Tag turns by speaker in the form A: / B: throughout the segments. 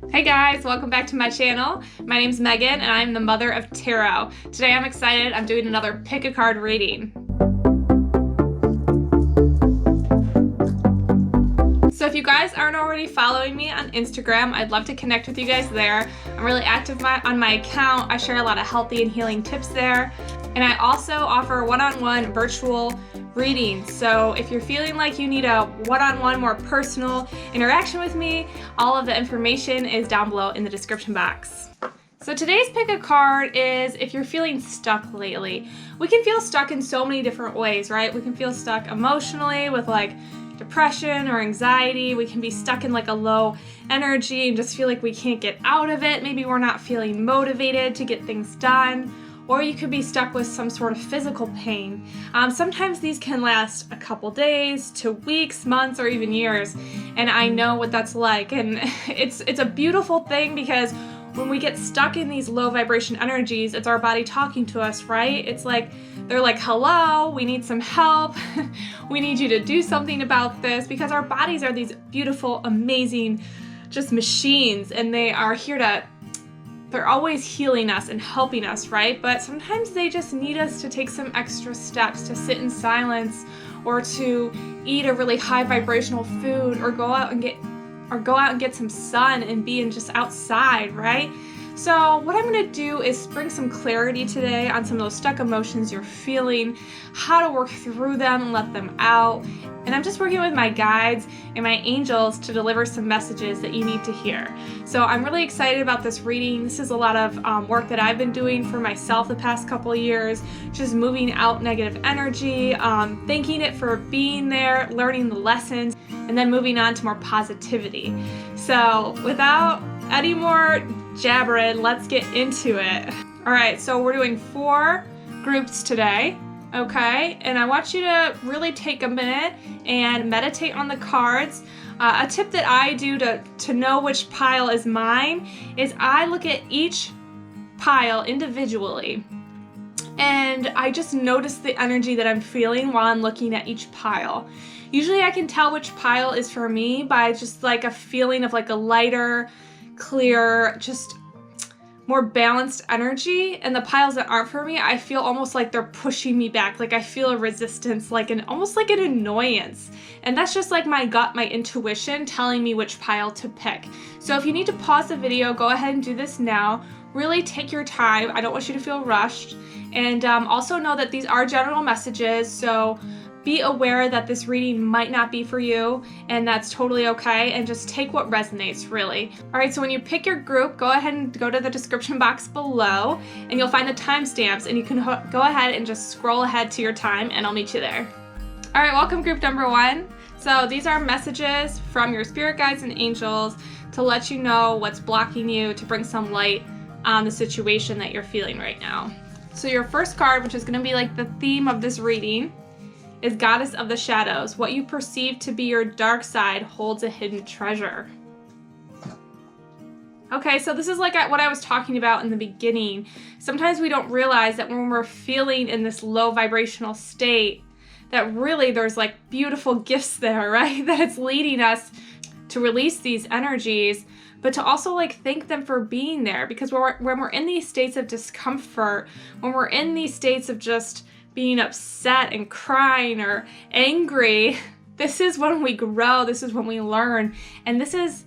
A: Hey guys, welcome back to my channel. My name's Megan and I'm the mother of tarot. Today I'm excited, I'm doing another pick a card reading. So if you guys aren't already following me on Instagram, I'd love to connect with you guys there. I'm really active on my account. I share a lot of healthy and healing tips there. And I also offer one-on-one virtual readings. So if you're feeling like you need a one-on-one, more personal interaction with me, all of the information is down below in the description box. So today's pick a card is if you're feeling stuck lately. We can feel stuck in so many different ways, right? We can feel stuck emotionally with like depression or anxiety. We can be stuck in like a low energy and just feel like we can't get out of it. Maybe we're not feeling motivated to get things done. Or you could be stuck with some sort of physical pain. Sometimes these can last a couple days to weeks, months, or even years. And I know what that's like. And it's a beautiful thing because when we get stuck in these low vibration energies, it's our body talking to us, right? It's like, they're like, hello, we need some help. We need you to do something about this, because our bodies are these beautiful, amazing, just machines, and they are here to, they're always healing us and helping us, right? But sometimes they just need us to take some extra steps, to sit in silence, or to eat a really high vibrational food, or go out and get some sun and be just outside, right? So what I'm going to do is bring some clarity today on some of those stuck emotions you're feeling, how to work through them and let them out. And I'm just working with my guides and my angels to deliver some messages that you need to hear. So I'm really excited about this reading. This is a lot of work that I've been doing for myself the past couple of years, just moving out negative energy, thanking it for being there, learning the lessons, and then moving on to more positivity. So without any more jabbering, let's get into it. All right, so we're doing 4 groups today, okay? And I want you to really take a minute and meditate on the cards. A tip that I do to know which pile is mine is I look at each pile individually, and I just notice the energy that I'm feeling while I'm looking at each pile. Usually I can tell which pile is for me by just like a feeling of like a lighter, clear, just more balanced energy. And the piles that aren't for me, I feel almost like they're pushing me back. Like I feel a resistance, like almost like an annoyance. And that's just like my gut, my intuition telling me which pile to pick. So if you need to pause the video, go ahead and do this now. Really take your time. I don't want you to feel rushed. And also know that these are general messages, so be aware that this reading might not be for you, and that's totally okay, and just take what resonates, really. All right, so when you pick your group, go ahead and go to the description box below, and you'll find the timestamps, and you can go ahead and just scroll ahead to your time, and I'll meet you there. All right, welcome group number 1. So these are messages from your spirit guides and angels to let you know what's blocking you, to bring some light on the situation that you're feeling right now. So your first card, which is going to be like the theme of this reading, is Goddess of the Shadows. What you perceive to be your dark side holds a hidden treasure. Okay, so this is like what I was talking about in the beginning. Sometimes we don't realize that when we're feeling in this low vibrational state, that really there's like beautiful gifts there, right? That it's leading us to release these energies, but to also like thank them for being there. Because when we're in these states of discomfort, when we're in these states of just being upset and crying or angry, this is when we grow, this is when we learn. And this is,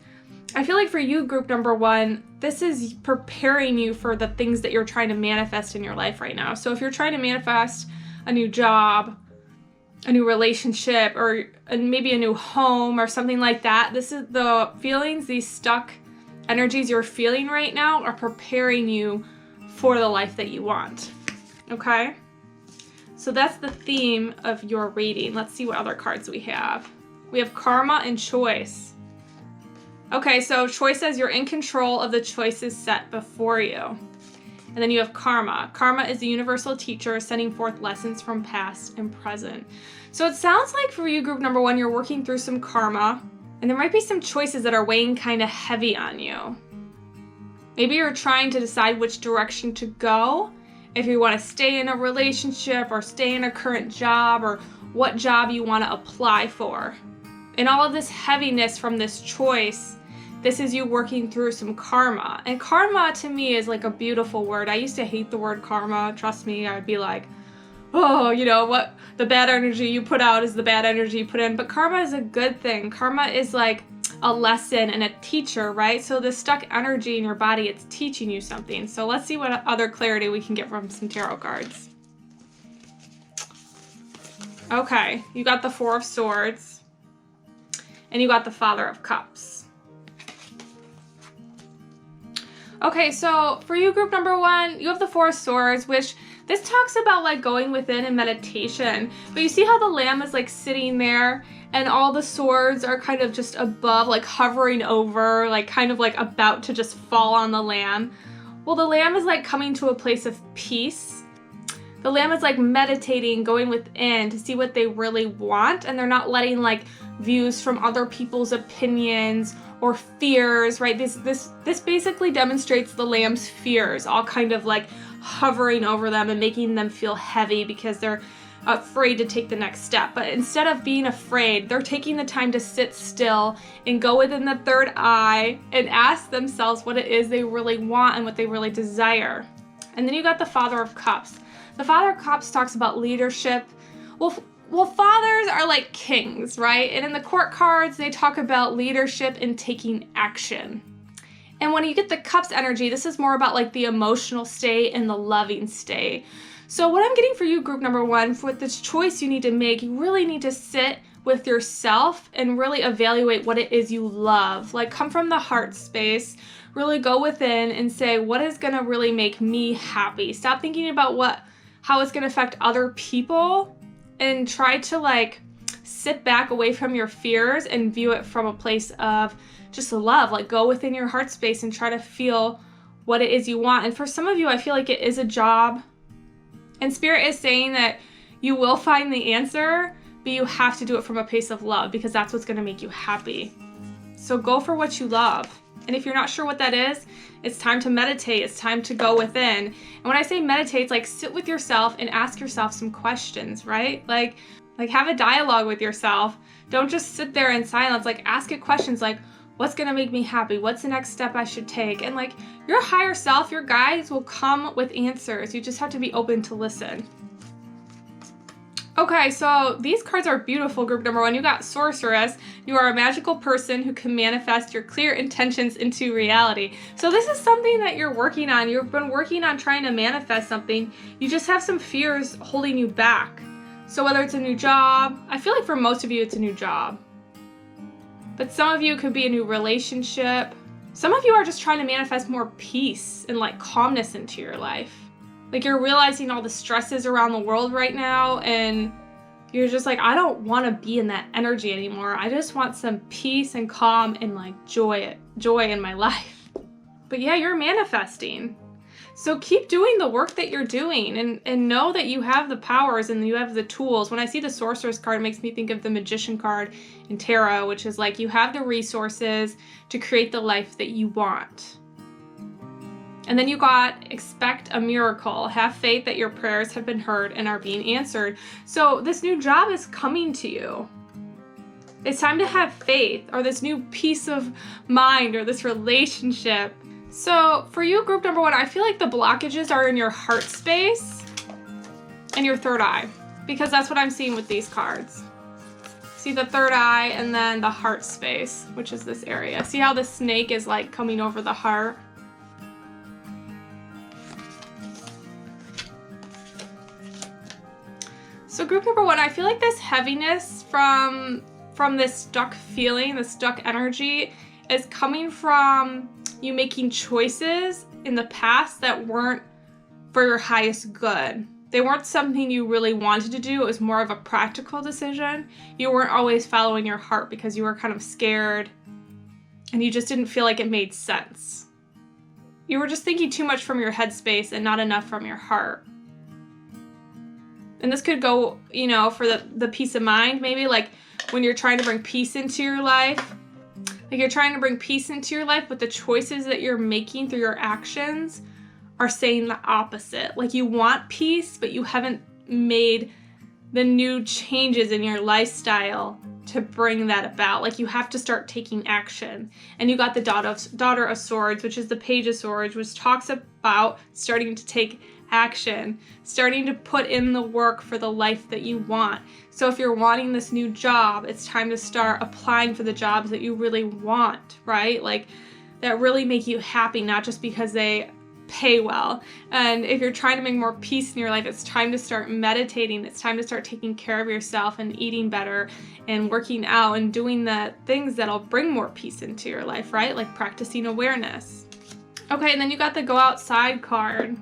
A: I feel like for you, group number 1, this is preparing you for the things that you're trying to manifest in your life right now. So if you're trying to manifest a new job, a new relationship, or maybe a new home or something like that, this is the feelings, these stuck energies you're feeling right now are preparing you for the life that you want, okay? So that's the theme of your reading. Let's see what other cards we have. We have Karma and Choice. Okay, so Choice says you're in control of the choices set before you. And then you have Karma. Karma is the universal teacher sending forth lessons from past and present. So it sounds like for you, group number 1, you're working through some karma, and there might be some choices that are weighing kind of heavy on you. Maybe you're trying to decide which direction to go, if you want to stay in a relationship or stay in a current job, or what job you want to apply for. And all of this heaviness from this choice this is you working through some karma. And karma to me is like a beautiful word. I used to hate the word karma. Trust me, I would be like, oh, you know what? The bad energy you put out is the bad energy you put in. But karma is a good thing. Karma is like a lesson and a teacher, right? So the stuck energy in your body, it's teaching you something. So let's see what other clarity we can get from some tarot cards. Okay, you got the Four of Swords and you got the Father of Cups. Okay, so for you, group number one, you have the Four of Swords, which this talks about like going within and meditation. But you see how the lamb is like sitting there and all the swords are kind of just above, like hovering over, like kind of like about to just fall on the lamb. Well, the lamb is like coming to a place of peace. The lamb is like meditating, going within to see what they really want, and they're not letting like views from other people's opinions or fears, right? This basically demonstrates the lamb's fears, all kind of like hovering over them and making them feel heavy because they're afraid to take the next step. But instead of being afraid, they're taking the time to sit still and go within the third eye and ask themselves what it is they really want and what they really desire. And then you got the Father of Cups. The Father of Cups talks about leadership. Well, fathers are like kings, right? And in the court cards, they talk about leadership and taking action. And when you get the Cups energy, this is more about like the emotional state and the loving state. So what I'm getting for you, group number one, for this choice you need to make, you really need to sit with yourself and really evaluate what it is you love. Like come from the heart space, really go within and say, what is gonna really make me happy? Stop thinking about how it's gonna affect other people and try to like sit back away from your fears and view it from a place of just love. Like go within your heart space and try to feel what it is you want. And for some of you, I feel like it is a job. And Spirit is saying that you will find the answer, but you have to do it from a place of love because that's what's gonna make you happy. So go for what you love. And if you're not sure what that is, it's time to meditate. It's time to go within. And when I say meditate, it's like sit with yourself and ask yourself some questions, right? Like have a dialogue with yourself. Don't just sit there in silence. Like ask it questions like, what's gonna make me happy? What's the next step I should take? And like your higher self, your guides will come with answers. You just have to be open to listen. Okay, so these cards are beautiful, group number one. You got Sorceress. You are a magical person who can manifest your clear intentions into reality. So this is something that you're working on. You've been working on trying to manifest something. You just have some fears holding you back. So whether it's a new job, I feel like for most of you it's a new job. But some of you could be a new relationship. Some of you are just trying to manifest more peace and like calmness into your life. Like you're realizing all the stresses around the world right now and you're just like, I don't want to be in that energy anymore. I just want some peace and calm and like joy in my life. But yeah, you're manifesting. So keep doing the work that you're doing and know that you have the powers and you have the tools. When I see the Sorceress card, it makes me think of the Magician card in tarot, which is like you have the resources to create the life that you want. And then you got expect a miracle. Have faith that your prayers have been heard and are being answered. So this new job is coming to you. It's time to have faith or this new peace of mind or this relationship. So for you, group number one, I feel like the blockages are in your heart space and your third eye because that's what I'm seeing with these cards. See the third eye and then the heart space, which is this area. See how the snake is like coming over the heart? So group number one, I feel like this heaviness from this stuck feeling, the stuck energy is coming from you making choices in the past that weren't for your highest good. They weren't something you really wanted to do. It was more of a practical decision. You weren't always following your heart because you were kind of scared and you just didn't feel like it made sense. You were just thinking too much from your headspace and not enough from your heart. And this could go, for the peace of mind, maybe like when you're trying to bring peace into your life. Like you're trying to bring peace into your life, but the choices that you're making through your actions are saying the opposite. Like you want peace, but you haven't made the new changes in your lifestyle to bring that about. Like, you have to start taking action. And you got the Daughter of Swords, which is the Page of Swords, which talks about starting to take action, starting to put in the work for the life that you want. So if you're wanting this new job, it's time to start applying for the jobs that you really want, right? Like, that really make you happy, not just because they pay well. And if you're trying to make more peace in your life, it's time to start meditating. It's time to start taking care of yourself and eating better and working out and doing the things that'll bring more peace into your life, right? Like practicing awareness. Okay, and then you got the Go Outside card.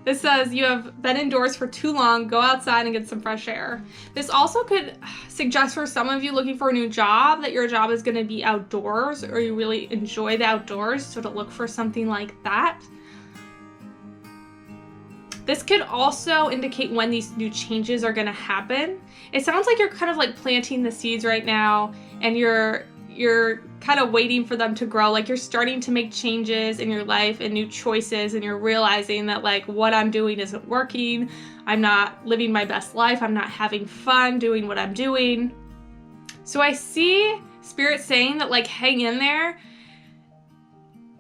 A: This says you have been indoors for too long, go outside and get some fresh air. This also could suggest for some of you looking for a new job that your job is going to be outdoors, or you really enjoy the outdoors, so to look for something like that. This could also indicate when these new changes are going to happen. It sounds like you're kind of like planting the seeds right now, and you're kind of waiting for them to grow. Like, you're starting to make changes in your life and new choices, and you're realizing that like what I'm doing isn't working. I'm not living my best life. I'm not having fun doing what I'm doing. So I see Spirit saying that like hang in there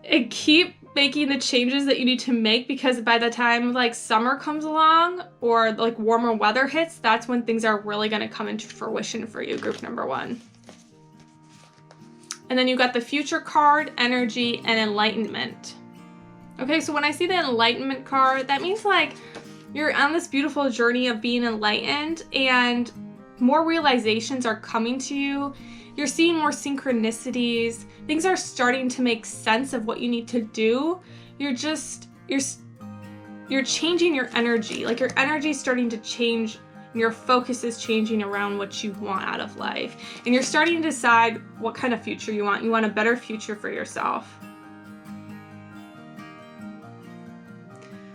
A: and keep making the changes that you need to make, because by the time like summer comes along or like warmer weather hits, that's when things are really going to come into fruition for you, group number 1. And then you got the Future card, Energy, and Enlightenment. Okay, so when I see the Enlightenment card, that means like you're on this beautiful journey of being enlightened, and more realizations are coming to you. You're seeing more synchronicities. Things are starting to make sense of what you need to do. You're changing your energy. Like, your energy is starting to change. Your focus is changing around what you want out of life. And you're starting to decide what kind of future you want. You want a better future for yourself.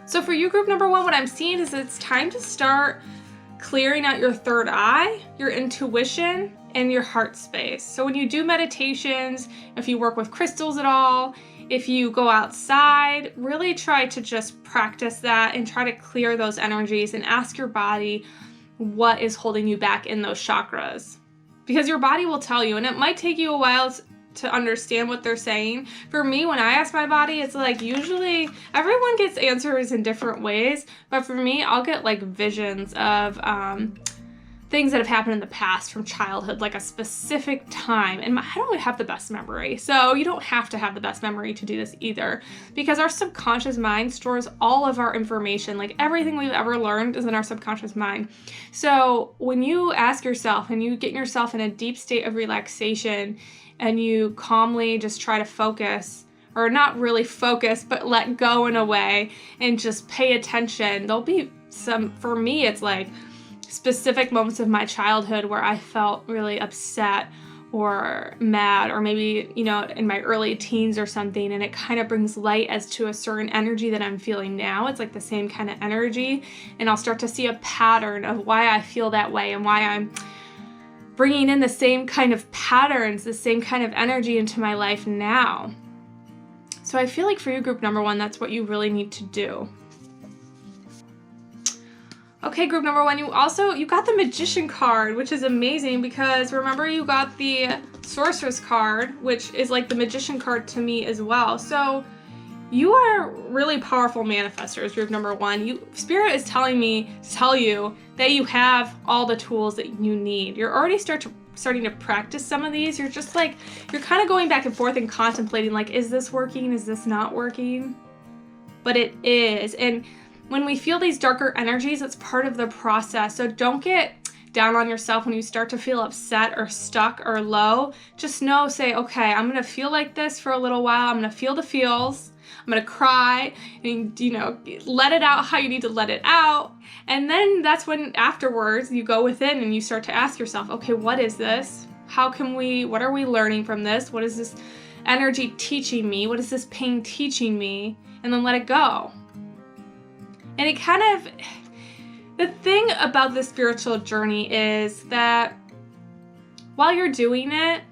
A: So for you, group number 1, what I'm seeing is it's time to start clearing out your third eye, your intuition, and your heart space. So when you do meditations, if you work with crystals at all, if you go outside, really try to just practice that and try to clear those energies and ask your body what is holding you back in those chakras. Because your body will tell you, and it might take you a while to understand what they're saying. For me, when I ask my body, it's like usually everyone gets answers in different ways, but for me, I'll get like visions of things that have happened in the past from childhood, like a specific time. And I don't have the best memory, so you don't have to have the best memory to do this either, because our subconscious mind stores all of our information. Like, everything we've ever learned is in our subconscious mind. So when you ask yourself and you get yourself in a deep state of relaxation and you calmly just try to focus, or not really focus, but let go in a way and just pay attention, there'll be some, for me, it's like specific moments of my childhood where I felt really upset or mad, or maybe, you know, in my early teens or something, and it kind of brings light as to a certain energy that I'm feeling now. It's like the same kind of energy, and I'll start to see a pattern of why I feel that way and why I'm bringing in the same kind of patterns, the same kind of energy into my life now. So I feel like for you, group number 1, that's what you really need to do. Okay, group number 1, you got the Magician card, which is amazing, because remember, you got the Sorceress card, which is like the Magician card to me as well. So you are really powerful manifestors, group number 1. Spirit is telling me to tell you that you have all the tools that you need. You're already starting to practice some of these. You're just like, you're kind of going back and forth and contemplating, like, is this working? Is this not working? But it is. And when we feel these darker energies, it's part of the process. So don't get down on yourself when you start to feel upset or stuck or low. Just say, okay, I'm going to feel like this for a little while. I'm going to feel the feels. I'm going to cry and, let it out how you need to let it out. And then that's when afterwards you go within and you start to ask yourself, okay, what is this? What are we learning from this? What is this energy teaching me? What is this pain teaching me? And then let it go. And the thing about the spiritual journey is that while you're doing it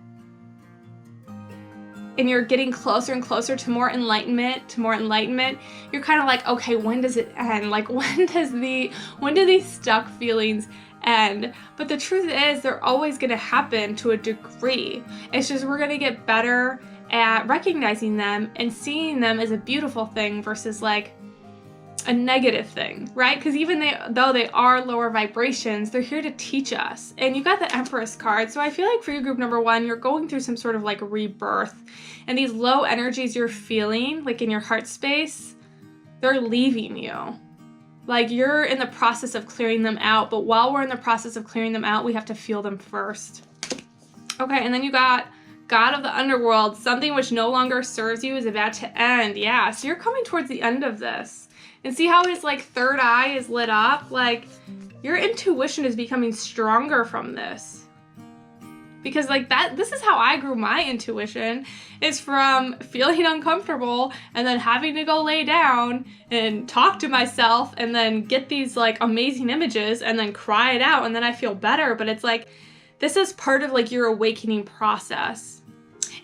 A: and you're getting closer and closer to more enlightenment, you're kind of like, okay, when does it end? Like, when do these stuck feelings end. But the truth is, they're always going to happen to a degree. It's just we're going to get better at recognizing them and seeing them as a beautiful thing versus like a negative thing, right? Because even though they are lower vibrations, they're here to teach us. And you got the Empress card. So I feel like for your group number 1, you're going through some sort of like rebirth. And these low energies you're feeling, like in your heart space, they're leaving you. Like you're in the process of clearing them out. But while we're in the process of clearing them out, we have to feel them first. Okay, and then you got God of the underworld. Something which no longer serves you is about to end. Yeah, so you're coming towards the end of this. And see how his like third eye is lit up? Like your intuition is becoming stronger from this. Because like this is how I grew my intuition, is from feeling uncomfortable and then having to go lay down and talk to myself and then get these like amazing images and then cry it out and then I feel better. But it's like, this is part of like your awakening process.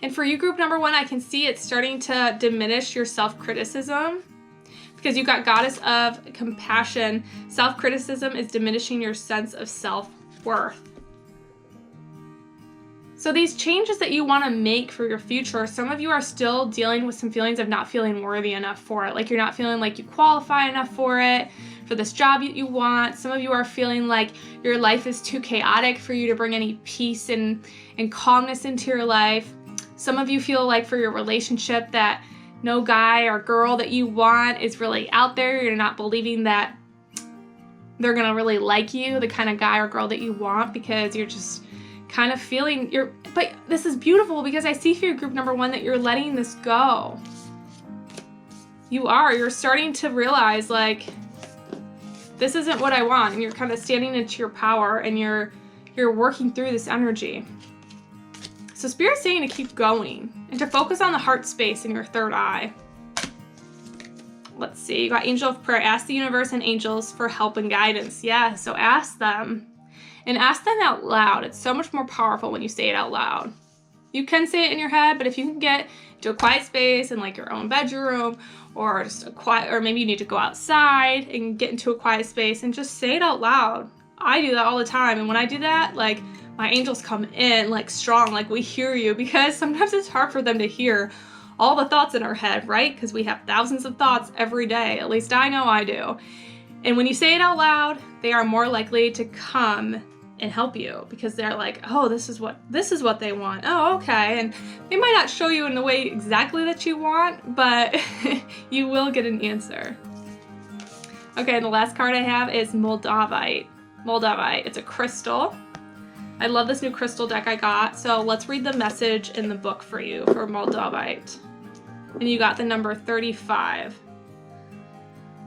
A: And for you group number 1, I can see it's starting to diminish your self-criticism. Because you got Goddess of Compassion. Self-criticism is diminishing your sense of self-worth. So these changes that you want to make for your future, some of you are still dealing with some feelings of not feeling worthy enough for it. Like you're not feeling like you qualify enough for it, for this job that you want. Some of you are feeling like your life is too chaotic for you to bring any peace and calmness into your life. Some of you feel like for your relationship that no guy or girl that you want is really out there. You're not believing that they're gonna really like you, the kind of guy or girl that you want, because you're just kind of feeling but this is beautiful because I see for your group number 1 that you're letting this go. You're starting to realize like, this isn't what I want, and you're kind of standing into your power and you're working through this energy. So Spirit's saying to keep going and to focus on the heart space in your third eye. Let's see, you got Angel of Prayer. Ask the universe and angels for help and guidance. Yeah, so ask them. And ask them out loud. It's so much more powerful when you say it out loud. You can say it in your head, but if you can get to a quiet space in like your own bedroom or just or maybe you need to go outside and get into a quiet space and just say it out loud. I do that all the time. And when I do that, like, my angels come in like strong, like we hear you, because sometimes it's hard for them to hear all the thoughts in our head, right? Because we have thousands of thoughts every day. At least I know I do. And when you say it out loud, they are more likely to come and help you because they're like, oh, this is what they want. Oh, okay. And they might not show you in the way exactly that you want, but you will get an answer. Okay, and the last card I have is Moldavite. Moldavite, it's a crystal. I love this new crystal deck I got. So let's read the message in the book for you for Moldavite. And you got the number 35,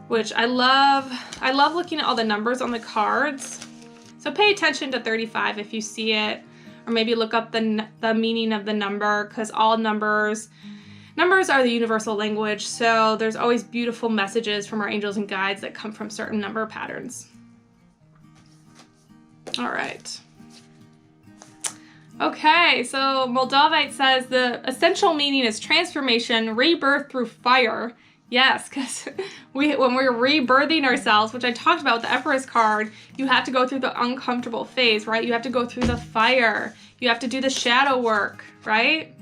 A: which I love. I love looking at all the numbers on the cards. So pay attention to 35 if you see it, or maybe look up the meaning of the number, because all numbers are the universal language. So there's always beautiful messages from our angels and guides that come from certain number patterns. All right. Okay, so Moldavite says the essential meaning is transformation, rebirth through fire. Yes, because when we're rebirthing ourselves, which I talked about with the Empress card, you have to go through the uncomfortable phase, right? You have to go through the fire. You have to do the shadow work, right?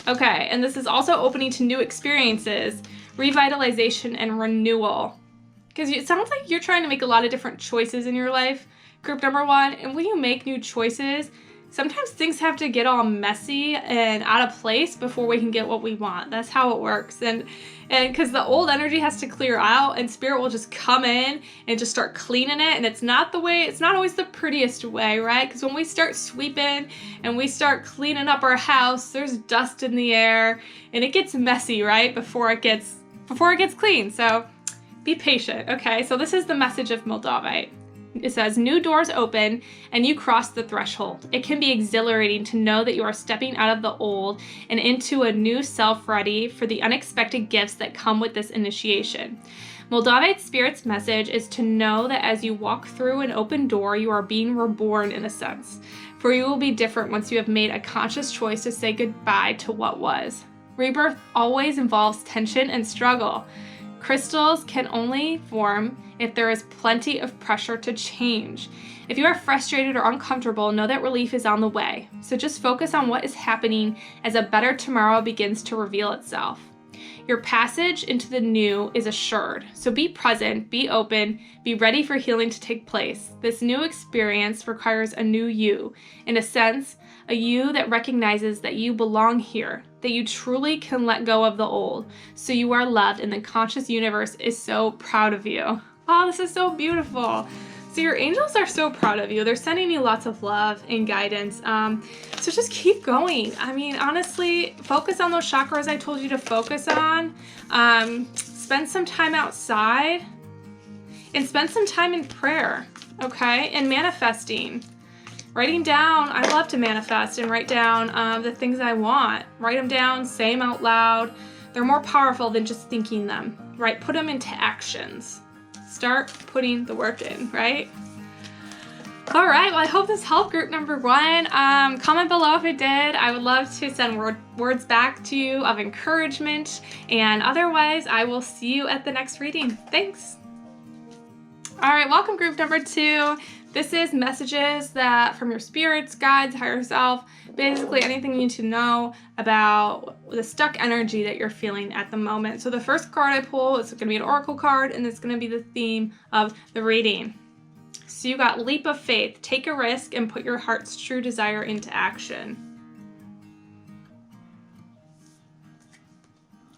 A: Okay, and this is also opening to new experiences, revitalization, and renewal. Because it sounds like you're trying to make a lot of different choices in your life, group number 1, and when you make new choices, sometimes things have to get all messy and out of place before we can get what we want. That's how it works. And because the old energy has to clear out, and spirit will just come in and just start cleaning it. And it's not always the prettiest way, right? Because when we start sweeping and we start cleaning up our house, there's dust in the air and it gets messy, right? Before it gets clean. So be patient. Okay, so this is the message of Moldavite. It says, new doors open and you cross the threshold. It can be exhilarating to know that you are stepping out of the old and into a new self, ready for the unexpected gifts that come with this initiation. Moldavite Spirit's message is to know that as you walk through an open door, you are being reborn in a sense. For you will be different once you have made a conscious choice to say goodbye to what was. Rebirth always involves tension and struggle. Crystals can only form if there is plenty of pressure to change. If you are frustrated or uncomfortable, know that relief is on the way. So just focus on what is happening as a better tomorrow begins to reveal itself. Your passage into the new is assured. So be present, be open, be ready for healing to take place. This new experience requires a new you. In a sense, a you that recognizes that you belong here, that you truly can let go of the old. So you are loved and the conscious universe is so proud of you. Oh, this is so beautiful. So your angels are so proud of you. They're sending you lots of love and guidance. So just keep going. I mean, honestly, focus on those chakras I told you to focus on. Spend some time outside and spend some time in prayer, okay? And manifesting. Writing down, I love to manifest and write down the things I want. Write them down, say them out loud. They're more powerful than just thinking them, right? Put them into actions. Start putting the work in, right? All right, well, I hope this helped group number 1. Comment below if it did. I would love to send words back to you of encouragement. And otherwise, I will see you at the next reading. Thanks. All right, welcome group number 2. This is messages that from your spirits, guides, higher self, basically anything you need to know about the stuck energy that you're feeling at the moment. So the first card I pull is going to be an oracle card, and it's going to be the theme of the reading. So you got leap of faith. Take a risk and put your heart's true desire into action.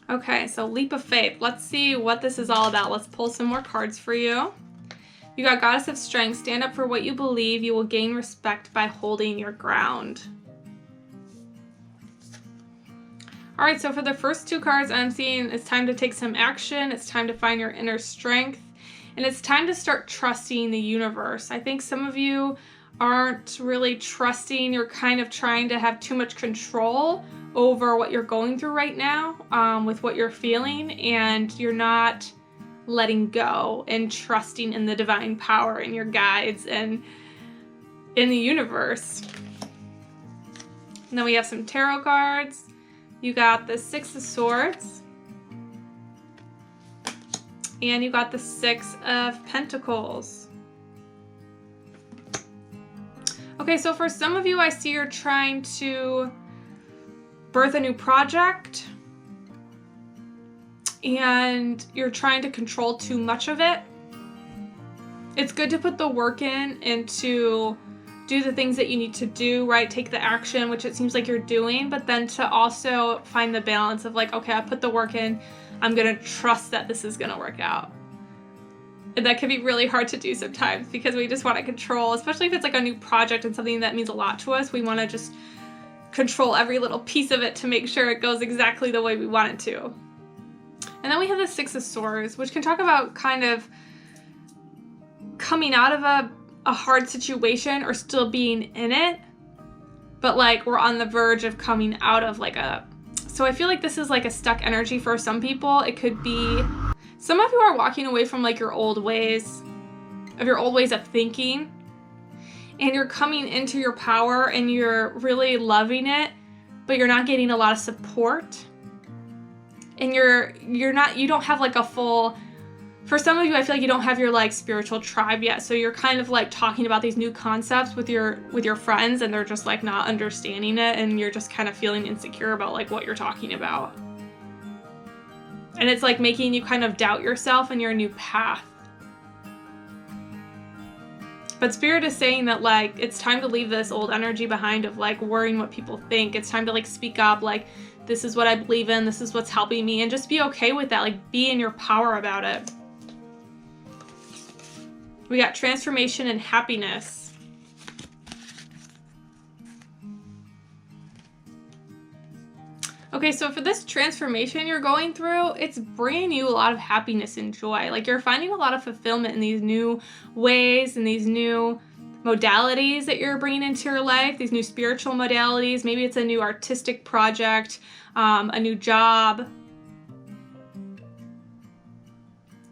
A: Okay, so leap of faith. Let's see what this is all about. Let's pull some more cards for you. You got Goddess of Strength. Stand up for what you believe. You will gain respect by holding your ground. All right, so for the first 2 cards I'm seeing, it's time to take some action. It's time to find your inner strength. And it's time to start trusting the universe. I think some of you aren't really trusting. You're kind of trying to have too much control over what you're going through right now with what you're feeling. And you're not letting go and trusting in the divine power and your guides and in the universe. And then we have some tarot cards. You got the 6 of Swords. And you got the 6 of Pentacles. Okay, so for some of you, I see you're trying to birth a new project. And you're trying to control too much of it. It's good to put the work in and to do the things that you need to do, right? Take the action, which it seems like you're doing, but then to also find the balance of like, okay, I put the work in, I'm gonna trust that this is gonna work out. And that can be really hard to do sometimes because we just want to control, especially if it's like a new project and something that means a lot to us. We want to just control every little piece of it to make sure it goes exactly the way we want it to. And then we have the 6 of Swords, which can talk about kind of coming out of a hard situation or still being in it, but like we're on the verge of coming out of like so I feel like this is like a stuck energy for some people. It could be, some of you are walking away from like your old ways of thinking, and you're coming into your power and you're really loving it, but you're not getting a lot of support. And you don't have like a full, for some of you, I feel like you don't have your like spiritual tribe yet. So you're kind of like talking about these new concepts with your friends, and they're just like not understanding it, and you're just kind of feeling insecure about like what you're talking about. And it's like making you kind of doubt yourself and your new path. But Spirit is saying that like it's time to leave this old energy behind of like worrying what people think. It's time to like speak up, like this is what I believe in, this is what's helping me, and just be okay with that, like be in your power about it. We got transformation and happiness. Okay, so for this transformation you're going through, it's bringing you a lot of happiness and joy. Like you're finding a lot of fulfillment in these new ways and these new modalities that you're bringing into your life, these new spiritual modalities. Maybe it's a new artistic project, a new job.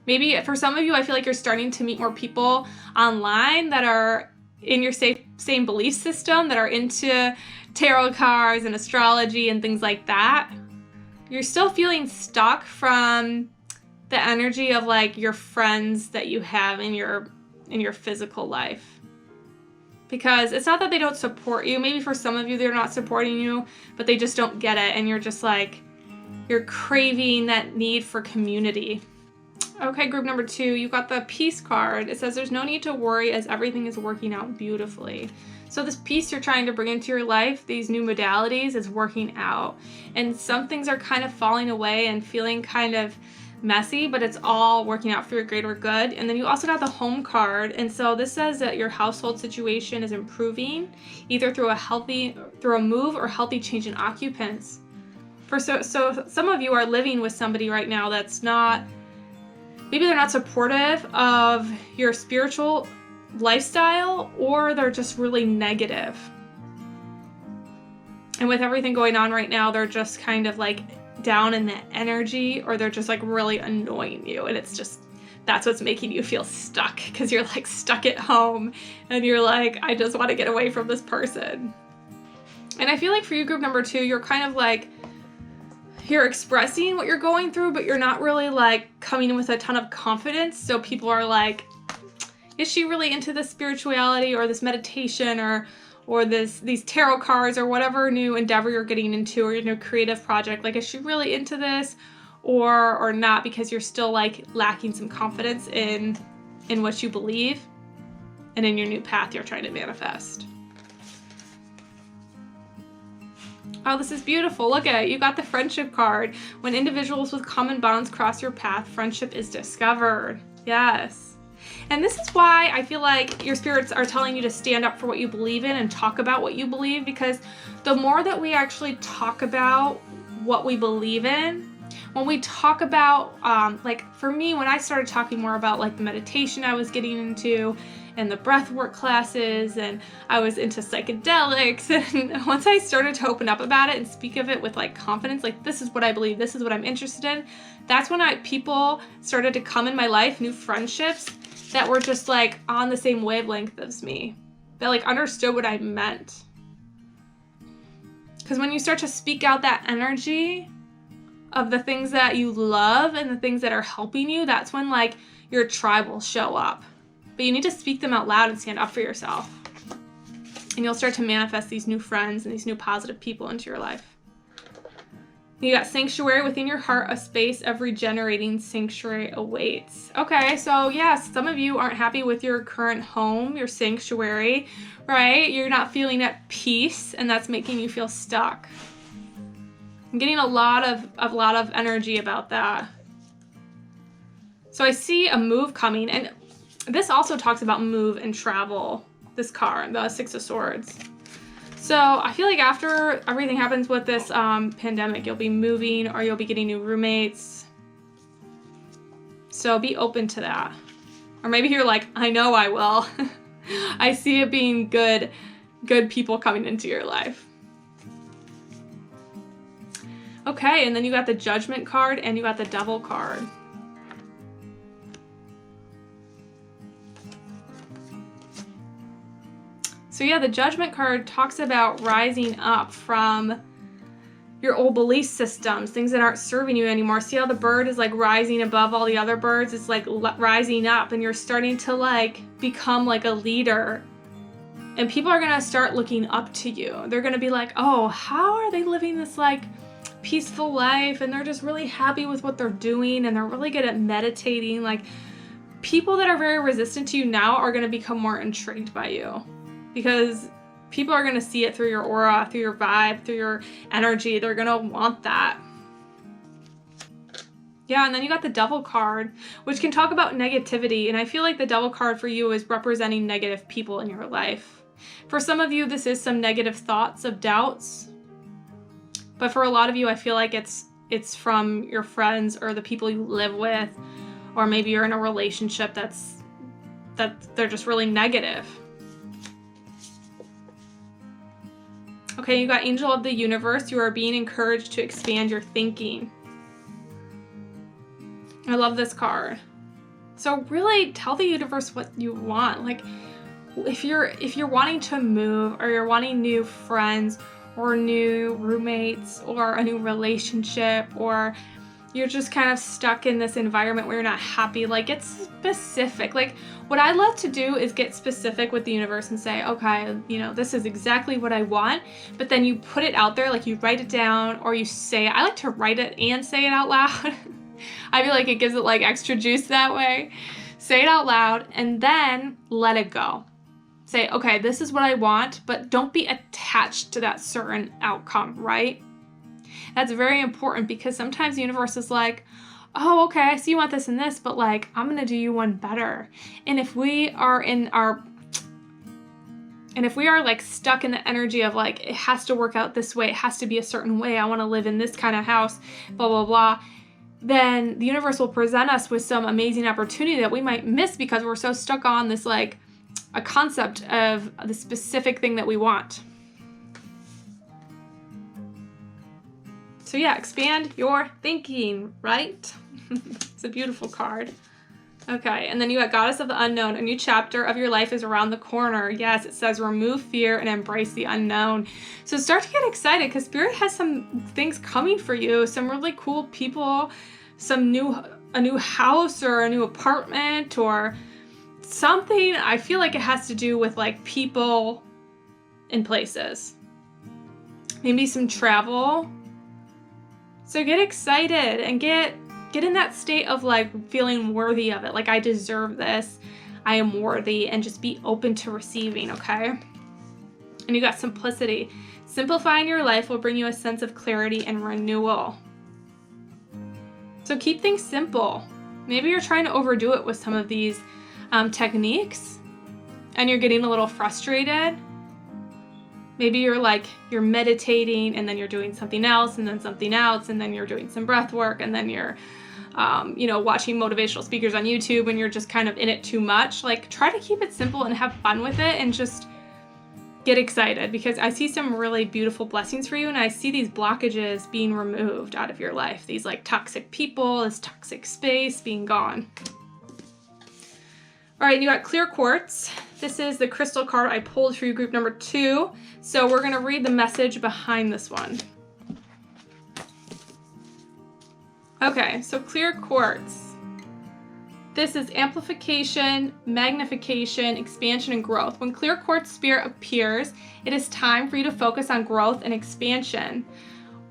A: Maybe for some of you, I feel like you're starting to meet more people online that are in your same belief system, that are into tarot cards and astrology and things like that. You're still feeling stuck from the energy of like your friends that you have in your physical life. Because it's not that they don't support you. Maybe for some of you, they're not supporting you, but they just don't get it. And you're just like, you're craving that need for community. Okay, group number 2, you got the peace card. It says there's no need to worry as everything is working out beautifully. So this peace you're trying to bring into your life, these new modalities, is working out. And some things are kind of falling away and feeling kind of messy, but it's all working out for your greater good. And then you also got the home card. And so this says that your household situation is improving, either through a move or healthy change in occupants. So some of you are living with somebody right now that's not, maybe they're not supportive of your spiritual lifestyle, or they're just really negative. And with everything going on right now, they're just kind of like down in the energy, or they're just like really annoying you. And it's just, that's what's making you feel stuck, because you're like stuck at home and you're like, I just want to get away from this person. And I feel like for you, group number 2, you're kind of like, you're expressing what you're going through, but you're not really like coming in with a ton of confidence. So people are like, is she really into this spirituality or this meditation or these tarot cards or whatever new endeavor you're getting into, or your new creative project? Like, is she really into this or not? Because you're still like lacking some confidence in what you believe and in your new path you're trying to manifest. Oh, this is beautiful. Look at it. You got the friendship card. When individuals with common bonds cross your path, friendship is discovered. Yes. And this is why I feel like your spirits are telling you to stand up for what you believe in and talk about what you believe, because the more that we actually talk about what we believe in, when we talk about, like for me, when I started talking more about like the meditation I was getting into and the breathwork classes, and I was into psychedelics, and once I started to open up about it and speak of it with like confidence, like this is what I believe, this is what I'm interested in, that's when people started to come in my life, new friendships that were just like on the same wavelength as me, that like understood what I meant. Because when you start to speak out that energy of the things that you love and the things that are helping you, that's when like your tribe will show up. But you need to speak them out loud and stand up for yourself. And you'll start to manifest these new friends and these new positive people into your life. You got sanctuary. Within your heart, a space of regenerating sanctuary awaits. Okay, so yes, some of you aren't happy with your current home, your sanctuary, right? You're not feeling at peace, and that's making you feel stuck. I'm getting a lot of energy about that. So I see a move coming, and this also talks about move and travel, this card, the 6 of Swords. So I feel like after everything happens with this pandemic, you'll be moving or you'll be getting new roommates. So be open to that. Or maybe you're like, I know I will. I see it being good people coming into your life. Okay, and then you got the Judgment card and you got the Devil card. So yeah, the Judgment card talks about rising up from your old belief systems, things that aren't serving you anymore. See how the bird is like rising above all the other birds? It's like rising up, and you're starting to like become like a leader. And people are gonna start looking up to you. They're gonna be like, oh, how are they living this like peaceful life? And they're just really happy with what they're doing, and they're really good at meditating. Like, people that are very resistant to you now are gonna become more intrigued by you. Because people are going to see it through your aura, through your vibe, through your energy. They're going to want that. Yeah, and then you got the Devil card, which can talk about negativity. And I feel like the Devil card for you is representing negative people in your life. For some of you, this is some negative thoughts of doubts. But for a lot of you, I feel like it's from your friends or the people you live with. Or maybe you're in a relationship that they're just really negative. Okay, you got Angel of the Universe. You are being encouraged to expand your thinking. I love this card. So really tell the universe what you want. Like, if you're wanting to move, or you're wanting new friends or new roommates or a new relationship, or you're just kind of stuck in this environment where you're not happy, like get specific. Like what I love to do is get specific with the universe and say, okay, you know, this is exactly what I want. But then you put it out there, like you write it down or you say it. I like to write it and say it out loud. I feel like it gives it like extra juice that way. Say it out loud and then let it go. Say, okay, this is what I want, but don't be attached to that certain outcome, right? That's very important because sometimes the universe is like, oh, okay, I see you want this and this, but like, I'm going to do you one better. And if we are like stuck in the energy of like, it has to work out this way, it has to be a certain way, I want to live in this kind of house, blah, blah, blah, then the universe will present us with some amazing opportunity that we might miss because we're so stuck on this, like a concept of the specific thing that we want. So yeah, expand your thinking, right? It's a beautiful card. Okay, and then you got Goddess of the Unknown. A new chapter of your life is around the corner. Yes, it says remove fear and embrace the unknown. So start to get excited because Spirit has some things coming for you. Some really cool people, a new house or a new apartment or something. I feel like it has to do with like people and places. Maybe some travel. So get excited and get in that state of like feeling worthy of it. Like I deserve this. I am worthy, and just be open to receiving, okay? And you got simplicity. Simplifying your life will bring you a sense of clarity and renewal. So keep things simple. Maybe you're trying to overdo it with some of these techniques and you're getting a little frustrated. Maybe you're meditating and then you're doing something else and then something else and then you're doing some breath work and then you're, watching motivational speakers on YouTube and you're just kind of in it too much. Like try to keep it simple and have fun with it and just get excited because I see some really beautiful blessings for you and I see these blockages being removed out of your life. These like toxic people, this toxic space being gone. All right, you got clear quartz. This is the crystal card I pulled for you, group number 2. So we're gonna read the message behind this one. Okay, so clear quartz. This is amplification, magnification, expansion, and growth. When clear quartz spirit appears, it is time for you to focus on growth and expansion.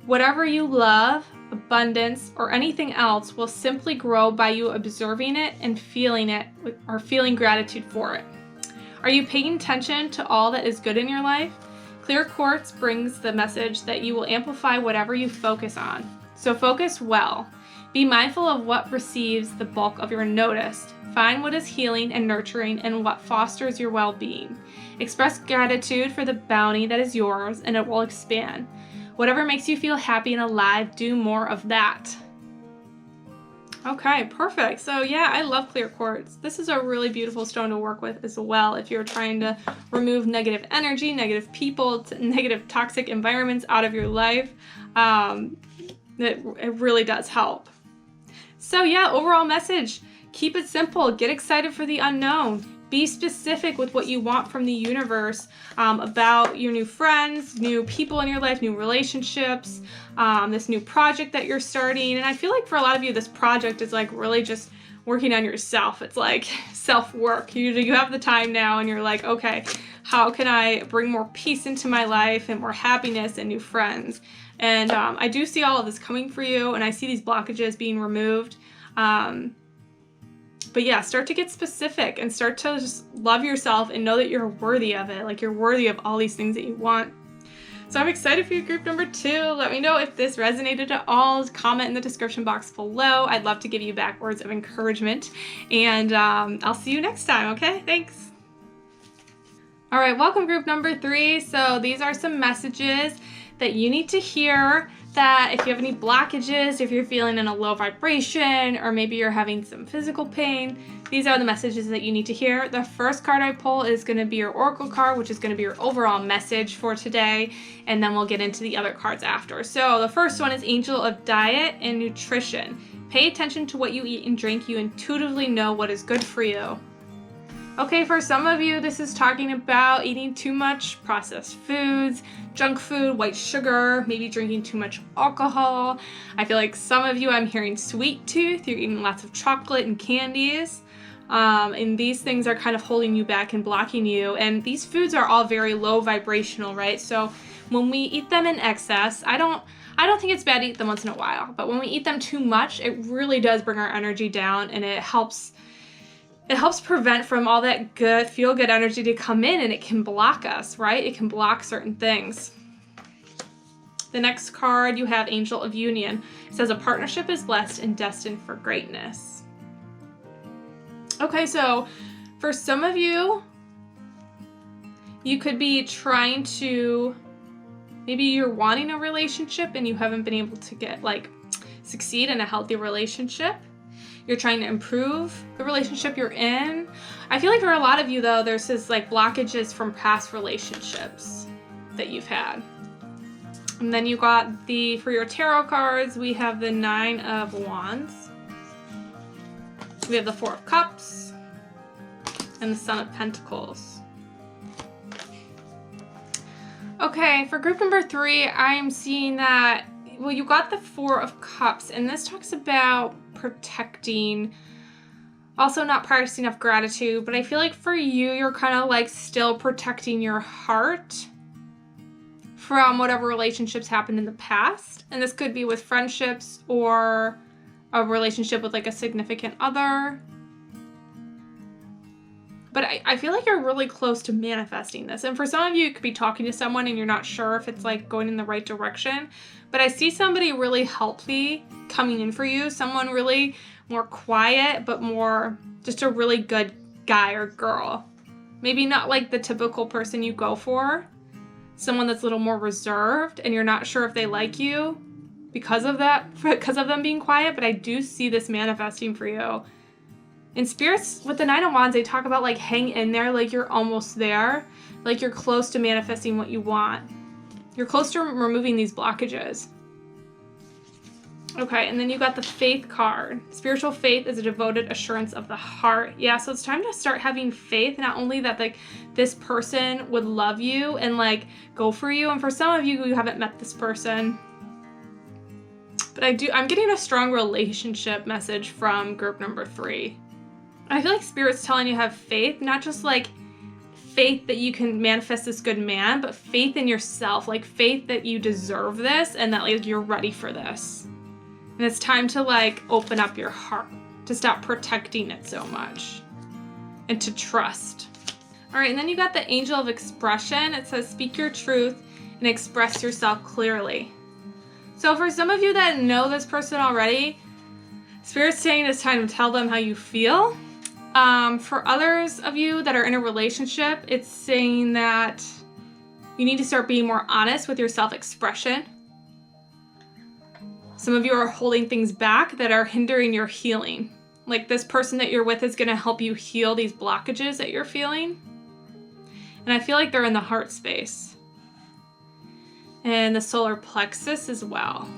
A: Whatever you love, abundance, or anything else will simply grow by you observing it and feeling it or feeling gratitude for it. Are you paying attention to all that is good in your life? Clear quartz brings the message that you will amplify whatever you focus on. So focus well. Be mindful of what receives the bulk of your notice. Find what is healing and nurturing and what fosters your well-being. Express gratitude for the bounty that is yours and it will expand. Whatever makes you feel happy and alive, do more of that. Okay, perfect. So yeah, I love clear quartz. This is a really beautiful stone to work with as well if you're trying to remove negative energy, negative people, negative toxic environments out of your life. It really does help. So yeah, overall message, keep it simple, get excited for the unknown. Be specific with what you want from the universe about your new friends, new people in your life, new relationships, this new project that you're starting. And I feel like for a lot of you, this project is like really just working on yourself. It's like self-work. You have the time now and you're like, okay, how can I bring more peace into my life and more happiness and new friends? And I do see all of this coming for you and I see these blockages being removed. But yeah, start to get specific and start to just love yourself and know that you're worthy of it. Like you're worthy of all these things that you want. So I'm excited for you, group number 2. Let me know if this resonated at all. Comment in the description box below. I'd love to give you back words of encouragement. And I'll see you next time, okay? Thanks. All right, welcome group number 3. So these are some messages that you need to hear, that if you have any blockages, if you're feeling in a low vibration, or maybe you're having some physical pain, these are the messages that you need to hear. The first card I pull is going to be your oracle card, which is going to be your overall message for today, and then we'll get into the other cards after. So the first one is Angel of Diet and Nutrition. Pay attention to what you eat and drink. You intuitively know what is good for you. Okay, for some of you, this is talking about eating too much processed foods, junk food, white sugar, maybe drinking too much alcohol. I feel like some of you, I'm hearing sweet tooth, you're eating lots of chocolate and candies. And these things are kind of holding you back and blocking you. And these foods are all very low vibrational, right? So when we eat them in excess, I don't think it's bad to eat them once in a while, but when we eat them too much, it really does bring our energy down, and it helps prevent from all that good, feel-good energy to come in, and it can block us, right? It can block certain things. The next card, you have Angel of Union. It says a partnership is blessed and destined for greatness. Okay, so for some of you, you could be trying to, maybe you're wanting a relationship and you haven't been able to succeed in a healthy relationship. You're trying to improve the relationship you're in. I feel like for a lot of you though, there's this blockages from past relationships that you've had. And then you got for your tarot cards, we have the 9 of Wands. We have the 4 of Cups and the Son of Pentacles. Okay, for group number 3, I'm seeing that, well, you got the 4 of Cups, and this talks about protecting, also not practicing enough gratitude, but I feel like for you, you're kind of still protecting your heart from whatever relationships happened in the past. And this could be with friendships or a relationship with a significant other. But I feel like you're really close to manifesting this. And for some of you, you could be talking to someone and you're not sure if it's going in the right direction. But I see somebody really healthy coming in for you. Someone really more quiet, but more just a really good guy or girl. Maybe not the typical person you go for. Someone that's a little more reserved and you're not sure if they like you because of them being quiet. But I do see this manifesting for you. In spirits, with the 9 of Wands, they talk about hang in there, you're almost there, you're close to manifesting what you want. You're close to removing these blockages. Okay, and then you got the Faith card. Spiritual faith is a devoted assurance of the heart. Yeah, so it's time to start having faith, not only that this person would love you and go for you, and for some of you who haven't met this person, but I'm getting a strong relationship message from group number 3. I feel like Spirit's telling you to have faith, not just faith that you can manifest this good man, but faith in yourself, faith that you deserve this and that you're ready for this. And it's time to open up your heart, to stop protecting it so much and to trust. All right, and then you got the Angel of Expression. It says speak your truth and express yourself clearly. So for some of you that know this person already, Spirit's saying it's time to tell them how you feel. For others of you that are in a relationship, it's saying that you need to start being more honest with your self-expression. Some of you are holding things back that are hindering your healing. This person that you're with is going to help you heal these blockages that you're feeling. And I feel like they're in the heart space. And the solar plexus as well.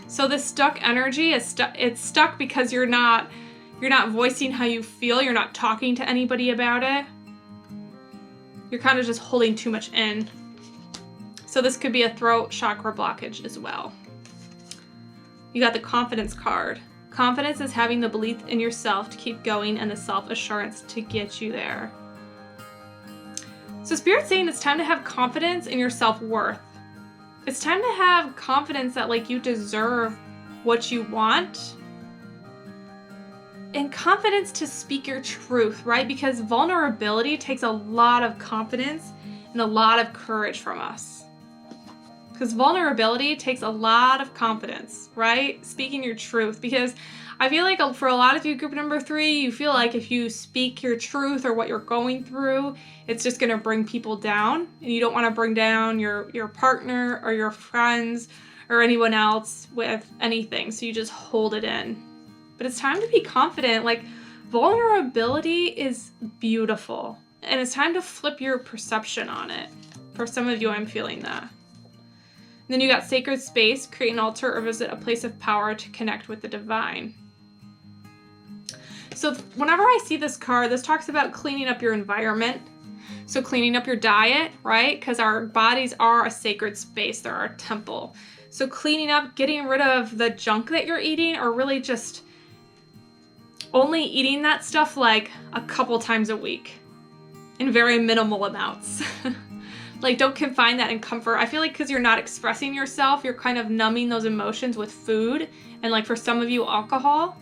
A: So this stuck energy is it's stuck because you're not voicing how you feel. You're not talking to anybody about it. You're kind of just holding too much in. So this could be a throat chakra blockage as well. You got the Confidence card. Confidence is having the belief in yourself to keep going and the self-assurance to get you there. So Spirit's saying it's time to have confidence in your self-worth. It's time to have confidence that you deserve what you want. And confidence to speak your truth, right? Because vulnerability takes a lot of confidence and a lot of courage from us. Because vulnerability takes a lot of confidence, right? Speaking your truth. Because I feel like for a lot of you, group number 3, you feel like if you speak your truth or what you're going through, it's just going to bring people down. And you don't want to bring down your partner or your friends or anyone else with anything. So you just hold it in. But it's time to be confident. Vulnerability is beautiful. And it's time to flip your perception on it. For some of you, I'm feeling that. And then you got Sacred Space, create an altar or visit a place of power to connect with the divine. So whenever I see this card, this talks about cleaning up your environment. So cleaning up your diet, right? Because our bodies are a sacred space. They're our temple. So cleaning up, getting rid of the junk that you're eating, or really just only eating that stuff like a couple times a week in very minimal amounts. Like, don't confine that in comfort. I feel like because you're not expressing yourself, you're kind of numbing those emotions with food, and like for some of you, alcohol.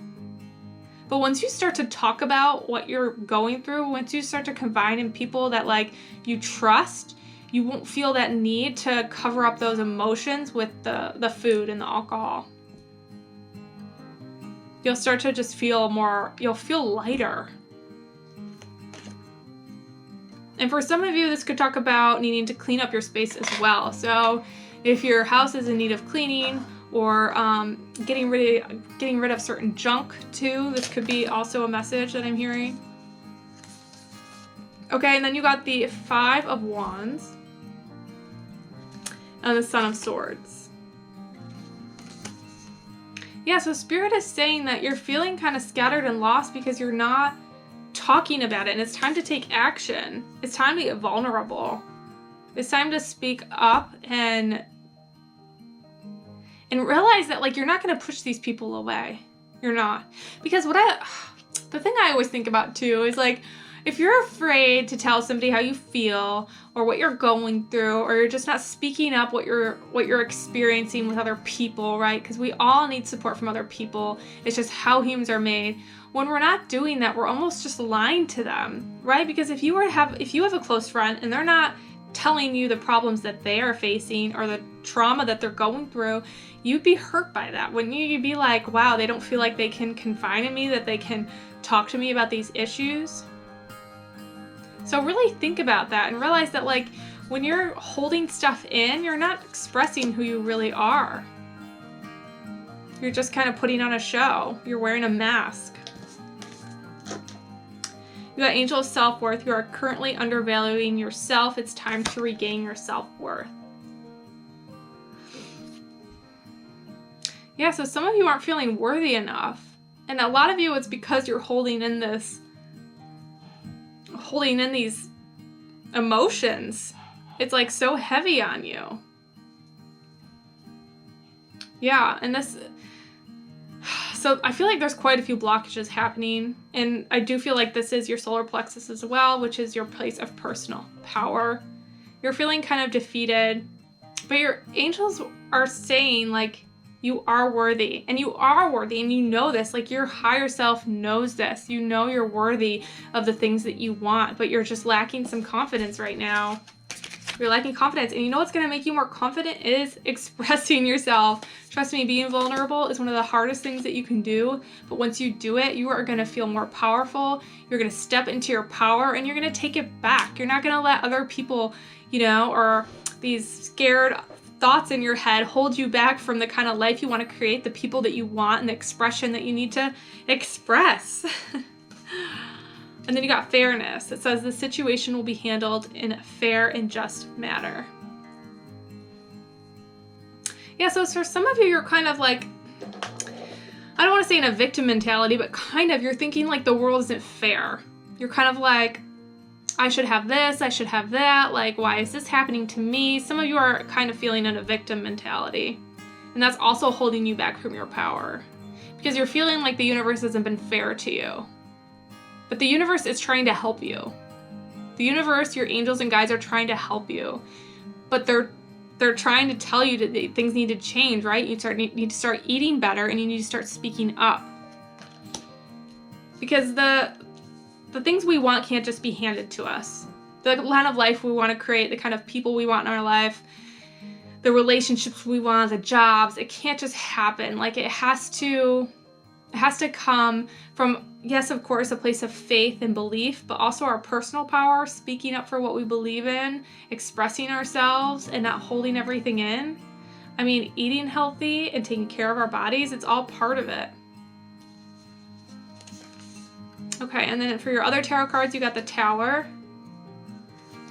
A: But once you start to talk about what you're going through, once you start to confide in people that like you trust, you won't feel that need to cover up those emotions with the food and the alcohol. You'll start to just feel more, you'll feel lighter. And for some of you, this could talk about needing to clean up your space as well. So if your house is in need of cleaning, or getting rid of certain junk too, this could be also a message that I'm hearing. Okay, and then you got the 5 of Wands and the Son of Swords. Yeah, so Spirit is saying that you're feeling kind of scattered and lost because you're not talking about it, and it's time to take action. It's time to get vulnerable. It's time to speak up and realize that like you're not going to push these people away. You're not. Because the thing I always think about too is like, if you're afraid to tell somebody how you feel or what you're going through, or you're just not speaking up what you're experiencing with other people, right? Because we all need support from other people. It's just how humans are made. When we're not doing that, we're almost just lying to them, right? Because if you have a close friend and they're not telling you the problems that they are facing or the trauma that they're going through, you'd be hurt by that. Wouldn't you? You'd be like, wow, they don't feel like they can confide in me, that they can talk to me about these issues. So really think about that and realize that like when you're holding stuff in, you're not expressing who you really are. You're just kind of putting on a show. You're wearing a mask. You got Angel of Self-Worth. You are currently undervaluing yourself. It's time to regain your self-worth. Yeah, so some of you aren't feeling worthy enough. And a lot of you, it's because you're holding in these emotions. It's like so heavy on you. Yeah, and so I feel like there's quite a few blockages happening, and I do feel like this is your solar plexus as well, which is your place of personal power. You're feeling kind of defeated, but your angels are saying like you are worthy, and you are worthy, and you know this, like your higher self knows this. You know you're worthy of the things that you want, but you're just lacking some confidence right now. You're lacking confidence, and you know what's going to make you more confident is expressing yourself. Trust me, being vulnerable is one of the hardest things that you can do, but once you do it, you are going to feel more powerful. You're going to step into your power, and you're going to take it back. You're not going to let other people, or these scared thoughts in your head hold you back from the kind of life you want to create, the people that you want, and the expression that you need to express. And then you got fairness. It says the situation will be handled in a fair and just manner. Yeah, so for some of you, you're kind of like, I don't want to say in a victim mentality, but kind of, you're thinking like the world isn't fair. You're kind of like, I should have this, I should have that, like, why is this happening to me? Some of you are kind of feeling in a victim mentality. And that's also holding you back from your power. Because you're feeling like the universe hasn't been fair to you. But the universe is trying to help you. The universe, your angels and guides are trying to help you. But they're trying to tell you that things need to change, right? You need to start eating better, and you need to start speaking up. Because the things we want can't just be handed to us. The kind of life we want to create, the kind of people we want in our life, the relationships we want, the jobs, it can't just happen. Like it has to come from, yes, of course, a place of faith and belief, but also our personal power, speaking up for what we believe in, expressing ourselves and not holding everything in. I mean, eating healthy and taking care of our bodies, it's all part of it. Okay, and then for your other tarot cards, you got the Tower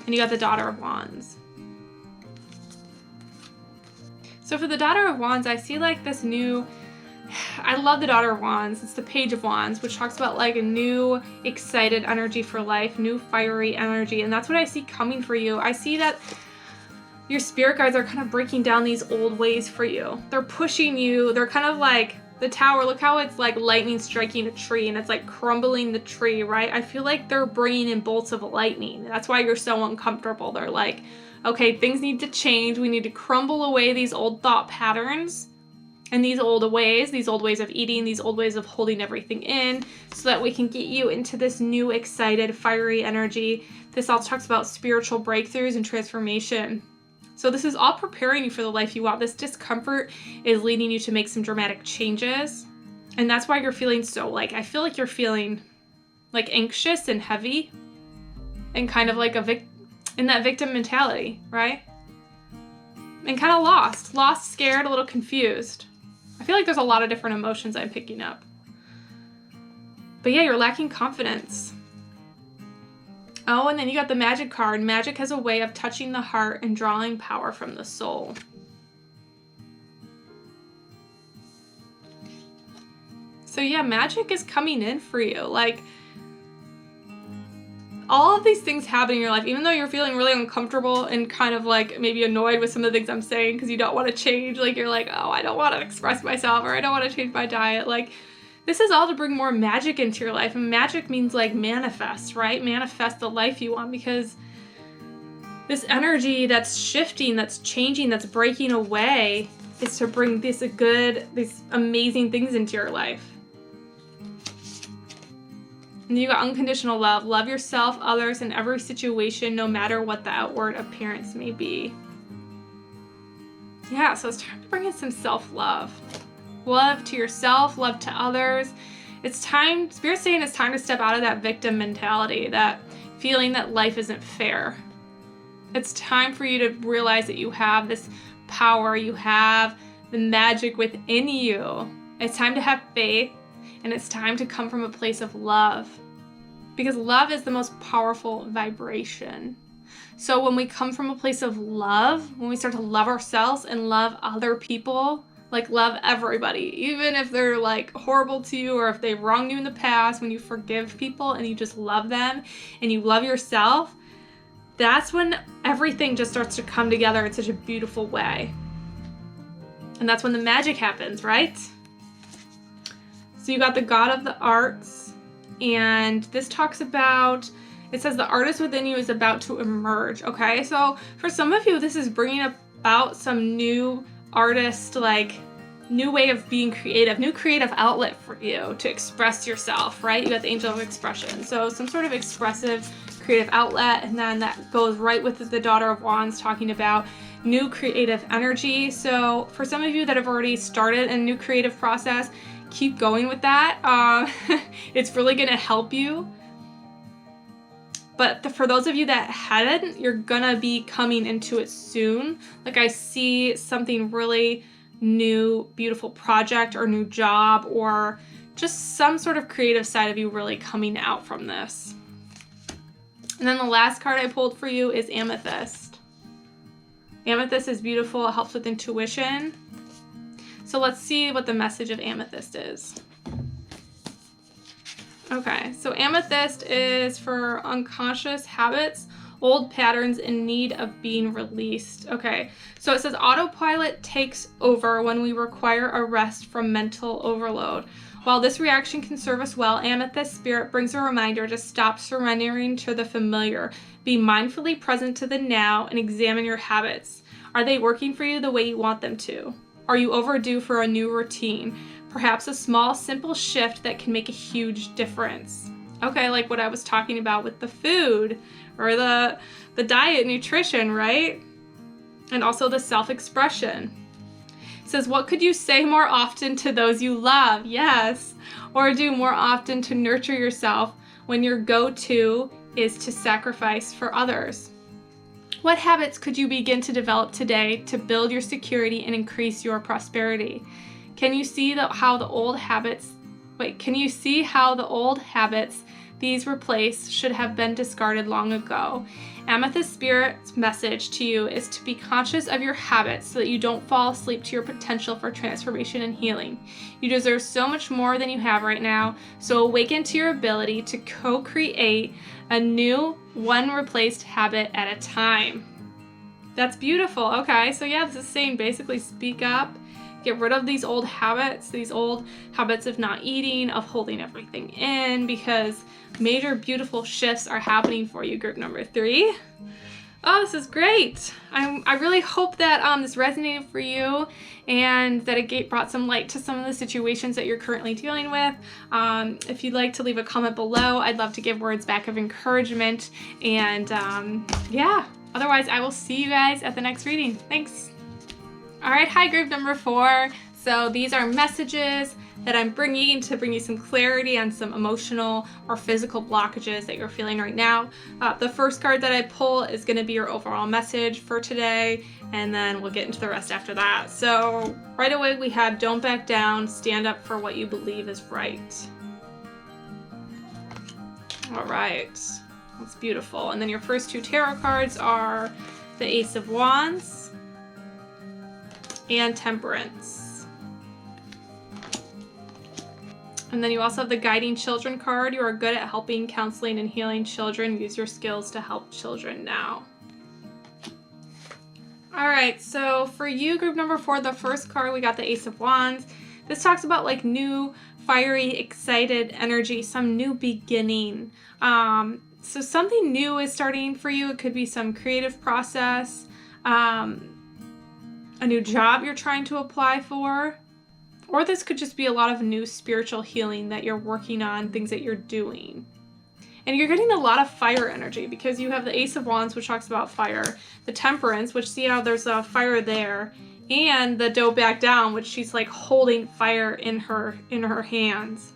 A: and you got the Daughter of Wands. So for the Daughter of Wands, I see like this new I love the Daughter of Wands. It's the Page of Wands, which talks about like a new excited energy for life, new fiery energy. And that's what I see coming for you. I see that your spirit guides are kind of breaking down these old ways for you. They're pushing you. They're kind of like the tower. Look how it's like lightning striking a tree and it's like crumbling the tree, right? I feel like they're bringing in bolts of lightning. That's why you're so uncomfortable. They're like, okay, things need to change. We need to crumble away these old thought patterns and these old ways of eating, these old ways of holding everything in, so that we can get you into this new, excited, fiery energy. This also talks about spiritual breakthroughs and transformation. So this is all preparing you for the life you want. This discomfort is leading you to make some dramatic changes. And that's why you're feeling so like, I feel like you're feeling like anxious and heavy and kind of like in that victim mentality, right? And kind of lost, scared, a little confused. I feel like there's a lot of different emotions I'm picking up. But yeah, you're lacking confidence. Oh, and then you got the Magic card. Magic has a way of touching the heart and drawing power from the soul. So yeah, magic is coming in for you. Like, all of these things happen in your life, even though you're feeling really uncomfortable and kind of like maybe annoyed with some of the things I'm saying because you don't want to change. Like, you're like, oh, I don't want to express myself, or I don't want to change my diet. Like, this is all to bring more magic into your life. And magic means like manifest, right? Manifest the life you want, because this energy that's shifting, that's changing, that's breaking away is to bring these amazing things into your life. And you got unconditional love. Love yourself, others, and every situation, no matter what the outward appearance may be. Yeah, so it's time to bring in some self-love. Love to yourself, love to others. It's time, Spirit's saying it's time to step out of that victim mentality, that feeling that life isn't fair. It's time for you to realize that you have this power, you have the magic within you. It's time to have faith. And it's time to come from a place of love, because love is the most powerful vibration. So when we come from a place of love, when we start to love ourselves and love other people, like love everybody, even if they're like horrible to you or if they've wronged you in the past, when you forgive people and you just love them and you love yourself, that's when everything just starts to come together in such a beautiful way. And that's when the magic happens, right? So you got the God of the Arts, and this talks about, it says the artist within you is about to emerge, okay? So for some of you, this is bringing about some new artist, like new way of being creative, new creative outlet for you to express yourself, right? You got the Angel of Expression. So some sort of expressive creative outlet, and then that goes right with the Daughter of Wands talking about new creative energy. So for some of you that have already started a new creative process, keep going with that. It's really going to help you. But for those of you that hadn't, you're going to be coming into it soon. Like, I see something really new, beautiful project or new job, or just some sort of creative side of you really coming out from this. And then the last card I pulled for you is Amethyst. Amethyst is beautiful. It helps with intuition. So let's see what the message of Amethyst is. Okay, so Amethyst is for unconscious habits, old patterns in need of being released. Okay, so it says autopilot takes over when we require a rest from mental overload. While this reaction can serve us well, Amethyst Spirit brings a reminder to stop surrendering to the familiar. Be mindfully present to the now and examine your habits. Are they working for you the way you want them to? Are you overdue for a new routine? Perhaps a small, simple shift that can make a huge difference. Okay, like what I was talking about with the food or the diet, nutrition, right? And also the self-expression. It says, what could you say more often to those you love? Yes. Or do more often to nurture yourself when your go-to is to sacrifice for others? What habits could you begin to develop today to build your security and increase your prosperity? Can you see how the old habits these replace should have been discarded long ago? Amethyst Spirit's message to you is to be conscious of your habits so that you don't fall asleep to your potential for transformation and healing. You deserve so much more than you have right now, so awaken to your ability to co-create a new, one replaced habit at a time. That's beautiful. Okay, so yeah, this is saying basically speak up. Get rid of these old habits of not eating, of holding everything in, because major beautiful shifts are happening for you, group number 3. Oh, this is great. I really hope that this resonated for you and that it brought some light to some of the situations that you're currently dealing with. If you'd like to leave a comment below, I'd love to give words back of encouragement. And yeah, otherwise I will see you guys at the next reading. Thanks. All right, hi group number 4. So these are messages that I'm bringing to bring you some clarity on some emotional or physical blockages that you're feeling right now. The first card that I pull is going to be your overall message for today, and then we'll get into the rest after that. So right away we have don't back down, stand up for what you believe is right. All right, that's beautiful. And then your first 2 tarot cards are the Ace of Wands and Temperance. And then you also have the Guiding Children card. You are good at helping, counseling, and healing children. Use your skills to help children now. All right, so for you, group number 4, the first card, we got the Ace of Wands. This talks about like new, fiery, excited energy, some new beginning. So something new is starting for you. It could be some creative process, a new job you're trying to apply for, or this could just be a lot of new spiritual healing that you're working on, things that you're doing. And you're getting a lot of fire energy because you have the Ace of Wands, which talks about fire, the Temperance, which see how there's a fire there, and the Don't Back Down, which she's like holding fire in her hands.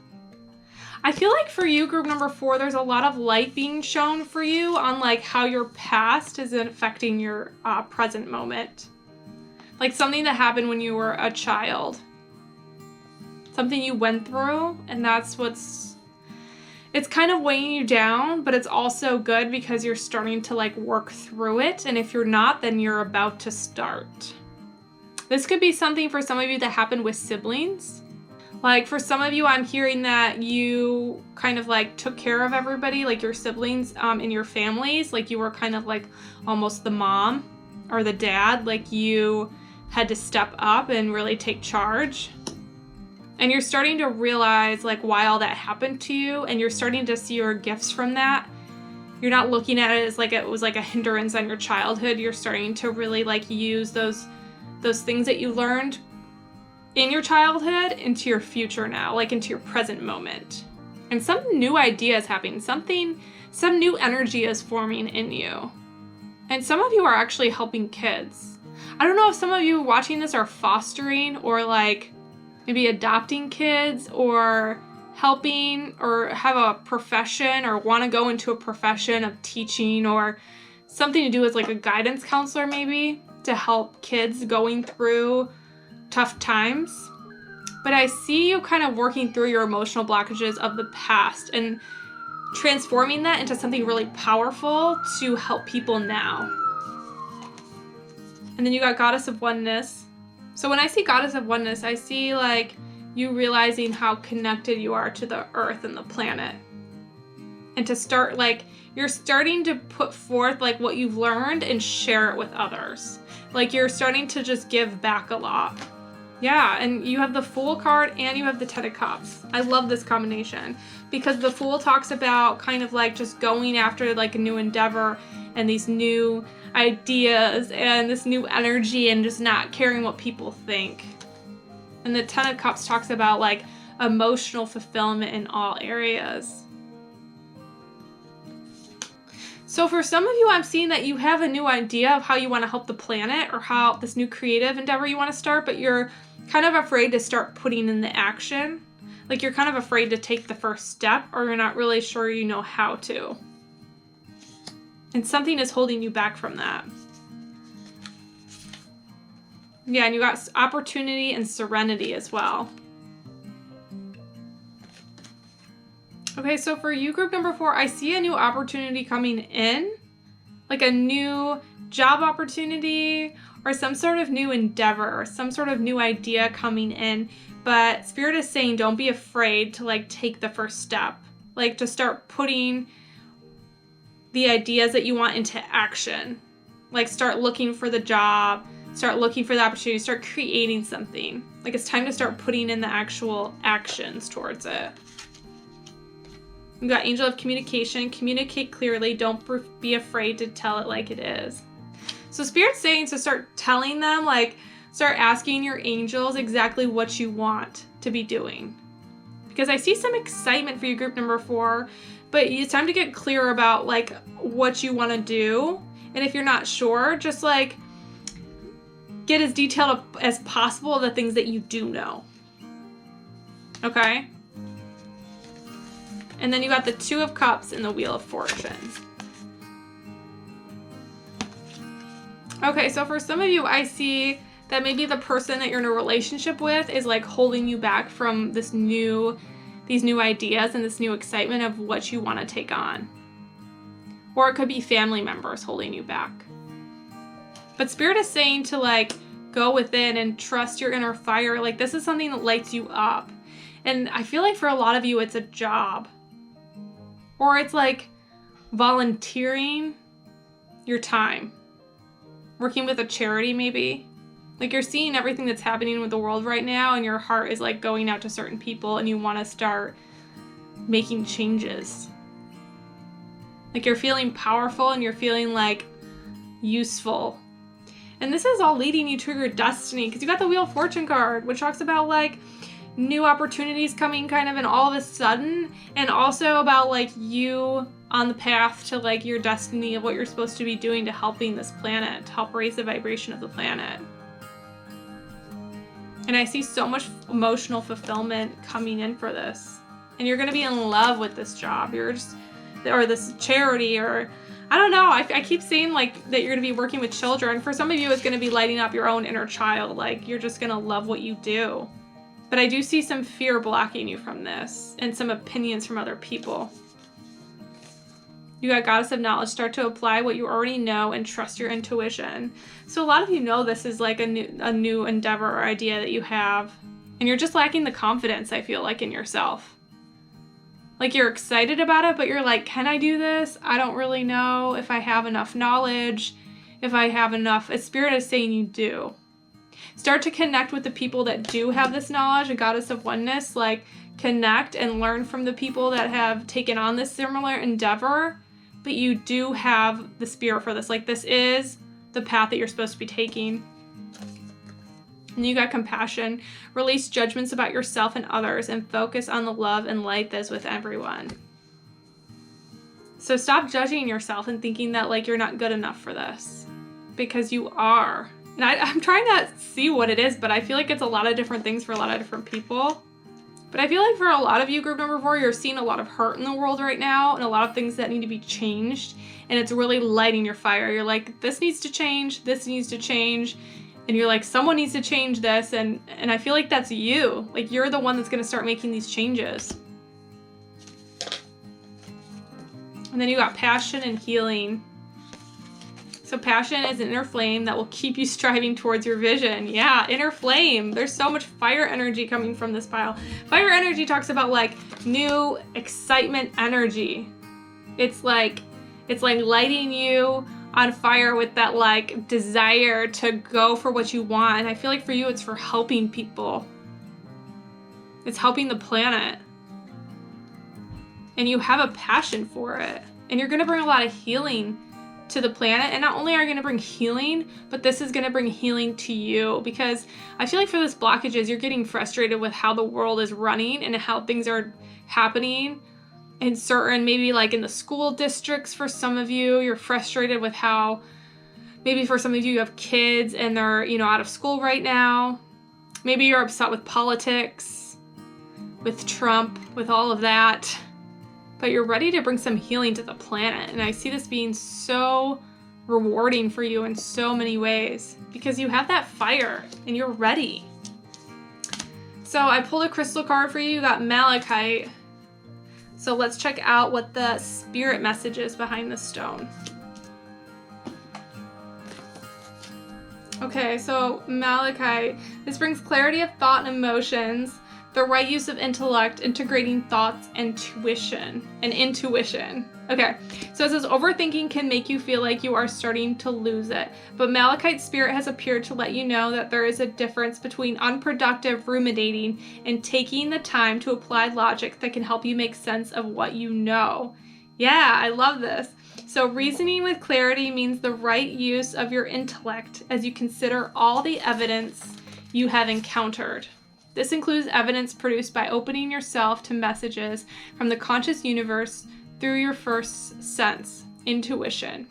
A: I feel like for you, group number 4, there's a lot of light being shown for you on like how your past is affecting your present moment. Like something that happened when you were a child. Something you went through, and that's it's kind of weighing you down, but it's also good because you're starting to like work through it. And if you're not, then you're about to start. This could be something for some of you that happened with siblings. Like for some of you, I'm hearing that you kind of like took care of everybody, like your siblings in your families. Like you were kind of like almost the mom or the dad, like you had to step up and really take charge. And you're starting to realize like why all that happened to you, and you're starting to see your gifts from that. You're not looking at it as like it was like a hindrance on your childhood. You're starting to really like use those things that you learned in your childhood into your future now, like into your present moment. And some new idea is happening. Some new energy is forming in you. And some of you are actually helping kids. I don't know if some of you watching this are fostering or like maybe adopting kids or helping or have a profession or want to go into a profession of teaching or something to do with like a guidance counselor maybe to help kids going through tough times. But I see you kind of working through your emotional blockages of the past and transforming that into something really powerful to help people now. And then you got Goddess of Oneness. So when I see Goddess of Oneness, I see like you realizing how connected you are to the earth and the planet. And to start like, you're starting to put forth like what you've learned and share it with others. Like you're starting to just give back a lot. Yeah, and you have the Fool card and you have the Ten of Cups. I love this combination because the Fool talks about kind of like just going after like a new endeavor and these new ideas and this new energy and just not caring what people think. And the Ten of Cups talks about like emotional fulfillment in all areas. So for some of you, I'm seeing that you have a new idea of how you want to help the planet or how this new creative endeavor you want to start, but you're kind of afraid to start putting in the action. Like you're kind of afraid to take the first step, or you're not really sure you know how to. And something is holding you back from that. Yeah, and you got opportunity and serenity as well. Okay, so for you, group number 4, I see a new opportunity coming in. like a new job opportunity or some sort of new endeavor or some sort of new idea coming in. But Spirit is saying don't be afraid to like take the first step, like to start putting the ideas that you want into action. Like start looking for the job, start looking for the opportunity, start creating something. Like it's time to start putting in the actual actions towards it. You got Angel of Communication. Communicate clearly. Don't be afraid to tell it like it is. So Spirit's saying to start telling them, like, start asking your angels exactly what you want to be doing. Because I see some excitement for you, group number 4, but it's time to get clear about, like, what you want to do. And if you're not sure, just, like, get as detailed as possible of the things that you do know. Okay? And then you got the 2 of Cups and the Wheel of Fortune. Okay, so for some of you, I see that maybe the person that you're in a relationship with is like holding you back from these new ideas and this new excitement of what you want to take on. Or it could be family members holding you back. But Spirit is saying to like go within and trust your inner fire. Like this is something that lights you up. And I feel like for a lot of you, it's a job. Or it's like volunteering your time. Working with a charity maybe. Like you're seeing everything that's happening with the world right now and your heart is like going out to certain people and you want to start making changes. Like you're feeling powerful and you're feeling like useful. And this is all leading you to your destiny because you got the Wheel of Fortune card, which talks about like new opportunities coming kind of and all of a sudden, and also about like you on the path to like your destiny of what you're supposed to be doing to helping this planet, to help raise the vibration of the planet. And I see so much emotional fulfillment coming in for this. And you're going to be in love with this job. Or this charity, or I don't know. I keep saying like that you're going to be working with children. For some of you, it's going to be lighting up your own inner child. Like you're just going to love what you do. But I do see some fear blocking you from this and some opinions from other people. You got Goddess of Knowledge. Start to apply what you already know and trust your intuition. So a lot of you know this is like a new endeavor or idea that you have. And you're just lacking the confidence, I feel like, in yourself. Like you're excited about it, but you're like, can I do this? I don't really know if I have enough knowledge, if I have enough. Spirit is saying you do. Start to connect with the people that do have this knowledge, a Goddess of Oneness, like connect and learn from the people that have taken on this similar endeavor, but you do have the spirit for this. Like this is the path that you're supposed to be taking. And you got Compassion. Release judgments about yourself and others and focus on the love and light that is with everyone. So stop judging yourself and thinking that like you're not good enough for this, because you are. And I'm trying to see what it is, but I feel like it's a lot of different things for a lot of different people. But I feel like for a lot of you, group number 4, you're seeing a lot of hurt in the world right now and a lot of things that need to be changed. And it's really lighting your fire. You're like, this needs to change. This needs to change. And you're like, someone needs to change this. And I feel like that's you. Like you're the one that's going to start making these changes. And then you got Passion and Healing. So passion is an inner flame that will keep you striving towards your vision. Yeah, inner flame. There's so much fire energy coming from this pile. Fire energy talks about like new excitement energy. It's like lighting you on fire with that like desire to go for what you want. And I feel like for you, it's for helping people. It's helping the planet. And you have a passion for it. And you're going to bring a lot of healing to the planet. And not only are you going to bring healing, but this is going to bring healing to you, because I feel like for this blockages, you're getting frustrated with how the world is running and how things are happening in certain, maybe like in the school districts. For some of you, you're frustrated with how, maybe for some of you have kids and they're, out of school right now. Maybe you're upset with politics, with Trump, with all of that. But you're ready to bring some healing to the planet. And I see this being so rewarding for you in so many ways, because you have that fire and you're ready. So I pulled a crystal card for you. You got Malachite. So let's check out what the spirit message is behind the stone. Okay, so Malachite, this brings clarity of thought and emotions, the right use of intellect, integrating thoughts, intuition. Okay, so it says overthinking can make you feel like you are starting to lose it, but Malachite spirit has appeared to let you know that there is a difference between unproductive ruminating and taking the time to apply logic that can help you make sense of what you know. Yeah, I love this. So reasoning with clarity means the right use of your intellect as you consider all the evidence you have encountered. This includes evidence produced by opening yourself to messages from the conscious universe through your first sense, intuition.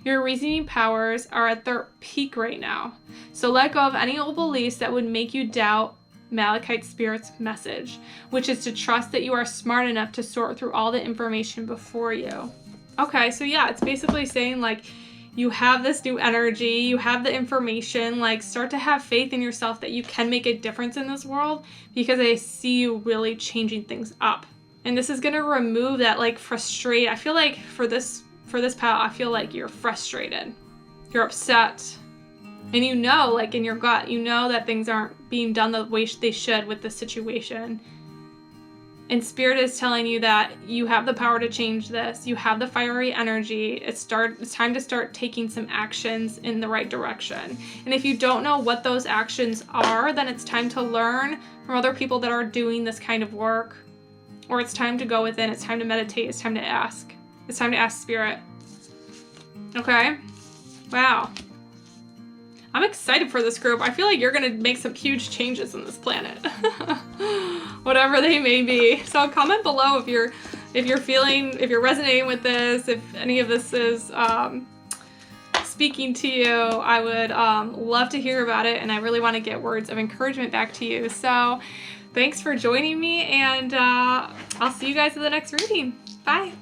A: Your reasoning powers are at their peak right now. So let go of any old beliefs that would make you doubt Malachite Spirit's message, which is to trust that you are smart enough to sort through all the information before you. Okay, so yeah, it's basically saying like you have this new energy, you have the information, like start to have faith in yourself that you can make a difference in this world, because I see you really changing things up. And this is going to remove that like frustration. I feel like for this pal, I feel like you're frustrated. You're upset. And you know, like in your gut, you know that things aren't being done the way they should with the situation. And Spirit is telling you that you have the power to change this. You have the fiery energy. It's time to start taking some actions in the right direction. And if you don't know what those actions are, then it's time to learn from other people that are doing this kind of work. Or it's time to go within. It's time to meditate. It's time to ask. It's time to ask Spirit. Okay? Wow. I'm excited for this group. I feel like you're going to make some huge changes in this planet. Whatever they may be. So comment below if you're resonating with this, if any of this is speaking to you. I would love to hear about it, and I really want to get words of encouragement back to you. So thanks for joining me, and I'll see you guys in the next reading. Bye.